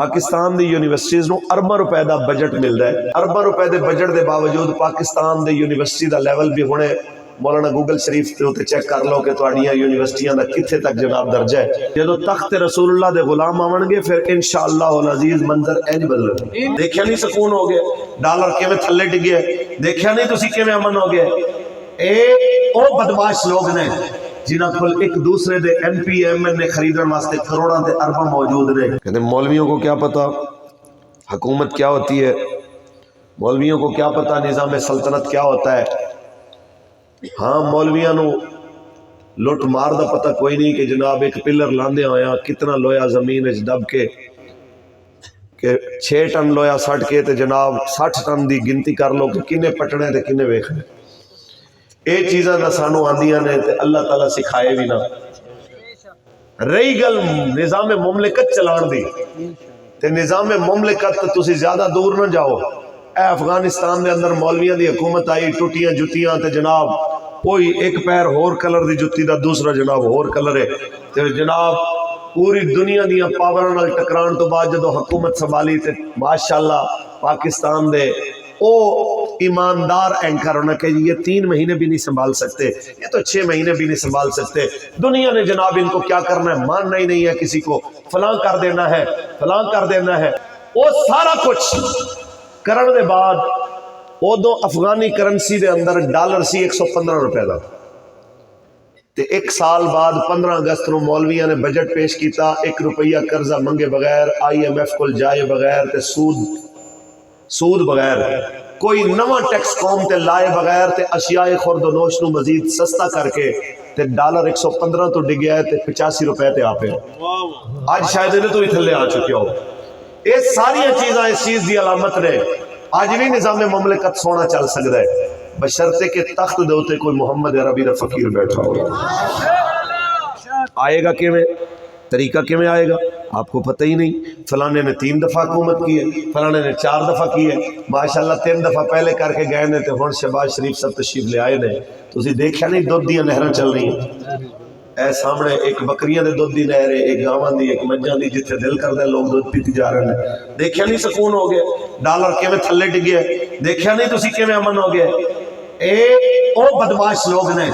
Pakistan the universities نو ارباں روپے the budget ملدا ہے. ارباں روپے دے بجٹ دے باوجود پاکستان دے یونیورسٹی دا لیول بھی ہونے مولانا گوگل شریف تے اوتے چیک کر لو کہ تہاڈیاں یونیورسٹیاں دا کتھے تک جناب درجہ ہے. جدوں تخت رسول اللہ دے غلام آون گے پھر انشاءاللہ العزیز منظر انج بدلے. دیکھیا نہیں سکون ہو گیا, ڈالر کیویں تھلے ڈگیا, دیکھیا نہیں تسی کیویں امن ہو گیا. اے او بدماش لوگ نے جنہاں کول ایک دوسرے دے ایم پی ایم این نے خریدن واسطے کروڑاں تے ارباں موجود نے. کہتے مولویوں کو کیا پتا حکومت کیا ہوتی ہے, مولویوں کو کیا پتا نظام سلطنت کیا ہوتا ہے. ہاں مولویاں نو لٹ مار دا پتہ کوئی نہیں کہ جناب ایک پلر لاندے ہویا کتنا لویا زمین وچ دب کے کہ 6 ٹن لویا سٹ کے تے جناب 60 ٹن دی گنتی کر لو کہ کنے پٹنے تے کنے ویکھنے. اے چیزاں نہ سانو آندیاں نے تے اللہ تعالیٰ سکھائے بھی نہ. رہی گل نظام مملکت چلان دی تے نظام مملکت تسی زیادہ دور نہ جاؤ. اے افغانستان دے اندر مولویاں دی حکومت آئی, ٹوٹیاں جتیاں تے جناب کوئی ایک پیر ہور کلر دی جتی دا دوسرا جناب ہور کلر ہے تے جناب پوری دنیا دیاں پاوراں نال ٹکران تو بعد جدو حکومت سنبھالی تے ماشاءاللہ پاکستان دے او ایماندار اینکر ہونا کہ یہ 3 مہینے بھی نہیں سنبھال سکتے, یہ تو 6 مہینے بھی نہیں سنبھال سکتے. دنیا نے جناب ان کو کیا کرنا ہے, ماننا ہی نہیں ہے کسی کو, فلاں کر دینا ہے فلاں کر دینا ہے. وہ سارا کچھ کرن دے بعد ادو افغانی کرنسی دے اندر ڈالر سی 115 روپے دا تے 1 سال بعد 15 اگست نو مولویاں نے بجٹ پیش کیتا, 1 روپیہ قرضہ منگے بغیر, IMF کول جائے بغیر تے سود بغیر, کوئی نواں ٹیکس قوم تے لائے بغیر تے اشیاء خورد و نوش نو مزید سستا کر کے تے ڈالر 115 تو ڈگیا ہے تے 85 روپے تے آپے. آج شاید انہیں تو ہی تھلے آ چکے ہو. یہ ساری چیزاں اس چیز دی علامت نے آج بھی نظام مملکت سونا چل سکتا ہے بشرطے کہ تخت دے اوتے کوئی محمد عربی دا فقیر بیٹھا ہو. آئے گا کیویں, طریقہ کیویں آئے گا آپ کو پتہ ہی نہیں. فلانے نے 3 دفعہ حکومت کی ہے, فلانے نے 4 دفعہ کی ہے, ماشاءاللہ 3 دفعہ پہلے کر کے گئے نے تے ہن شہباز شریف سب تشریف لے آئے نے. تسی دیکھیا نہیں دودھ دیاں نہراں چل رہی ہیں اے سامنے, ایک بکریاں دے دودھ دی نہر ہے, ایک گاواں دی, ایک مجھاں دی, جتھے دل کردا ہے لوگ دودھ پیتی جا رہے ہیں. دیکھیا نہیں سکون ہو گیا, ڈالر کیویں تھلے ڈگیا, دیکھیا نہیں تسی کیویں امن ہو گیا. اے او بدماش لوگ نے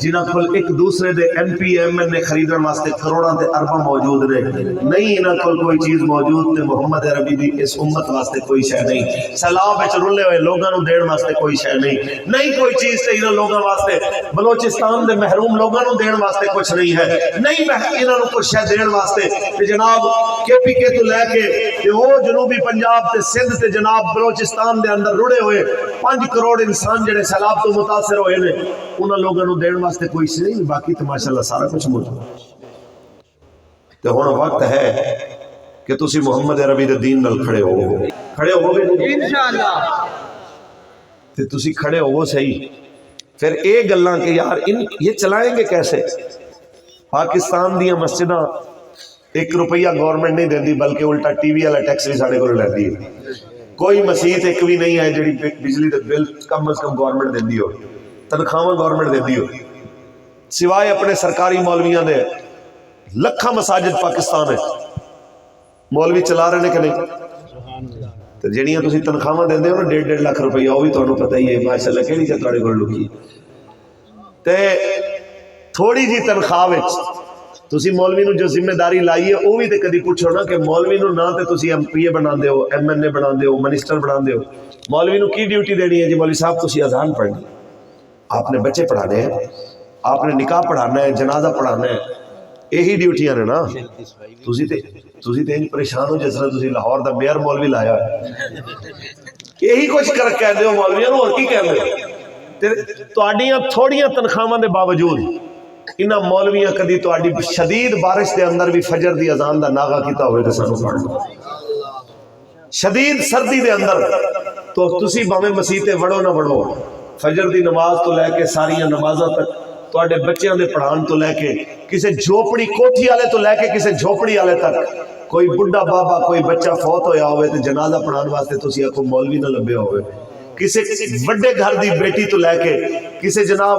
جنہاں کول ایک دوسرے دے ایم پی ایم این نے خریدن واسطے کروڑاں تے ارباں موجود نے. نہیں انہاں کول کوئی چیز موجود تے محمد عربی دی اس امت واسطے کوئی شے نہیں. سیلاب وچ رلے ہوئے لوگاں نو دین واسطے کوئی شے نہیں. نہیں کوئی چیز تے انہاں لوگاں واسطے, بلوچستان دے محروم لوگاں نو دین واسطے کچھ نہیں ہے. نہیں انہاں نو کچھ شے دین واسطے تے جناب KPK تو لے کے تے او جنوبی پنجاب تے سندھ تے جناب بلوچستان دے اندر رڑے ہوئے 5 کروڑ انسان جڑے سیلاب تو متاثر ہوئے نے انہاں لوگاں نو دین واسطے کوئی شے نہیں. باقی تو ماشاءاللہ سارا کچھ موجود. تے ہن وقت ہے کہ تسی محمد عربی دے دین نال کھڑے ہو گے انشاءاللہ. تے تسی کھڑے ہو صحیح. پھر اے گلاں کہ یار یہ چلائیں گے کیسے. پاکستان دیاں مسجداں 1 روپیہ گورنمنٹ نہیں دیندی بلکہ الٹا ٹی وی والا ٹیکس بھی ساڈے کول لیندی ہے. کوئی مسجد ایک بھی نہیں ہے جڑی بجلی دے بل کم از کم گورنمنٹ دیندی ہو, تنخواہ گورنمنٹ دیندی ہو, سوائے اپنے سرکاری مولویاں دے. لکھاں مساجد پاکستان ہے مولوی چلا رہے ہیں کہ نہیں. تو جڑیاں تسی تنخواہ دیندے ہو نا 1.5 لاکھ روپیہ وہ بھی تانوں پتہ ہی ہے ماشاءاللہ کیڑی چ تواڈے کول لکی. تے تھوڑی جی تنخواہ وچ تسی مولوی نو جو ذمہ داری لائی ہے وہ بھی تے کدی پوچھو نا کہ مولوی نو نہ تے تسی MP بناندے ہو, MNA بناندے ہو, منسٹر بناندے ہو. مولوی نو کی ڈیوٹی دینی ہے جی مولوی صاحب تسی اذان پڑھنی, آپ نے بچے پڑھانے ہیں, آپ نے نکاح پڑھانا ہے, جنازہ پڑھانا ہے, یہی ڈیوٹیاں نے نا. تسی تے انج پریشان ہو جس طرح تسی لاہور دا میئر مولوی لایا ہے. یہی کچھ کر کہندے ہو مولویاں نو, اور کی کہندے ہو. تے تہاڈیاں تھوڑیاں تنخواہاں دے باوجود انہاں مولویاں کدی تہاڈی شدید بارش دے اندر بھی فجر دی اذان دا ناغہ کیتا ہوئے تے سانو پڑھ لو. شدید سردی دے اندر تو تسی بھاویں مسیح تے وڑو نہ وڑو, فجر دی نماز تو لے کے ساریاں نمازاں تک, تواڈے بچیاں دے پڑھان تو لے کے, کسے جھوپڑی کوٹھی والے تو لے کے کسے جھوپڑی والے تک, کوئی بڈھا بابا کوئی بچہ فوت ہویا ہوئے تے جنازہ پڑھان واسطے تسی آکھو مولوی نہ لبیا ہوئے, کسے وڈے گھر دی بیٹی تو لے کے کسے جناب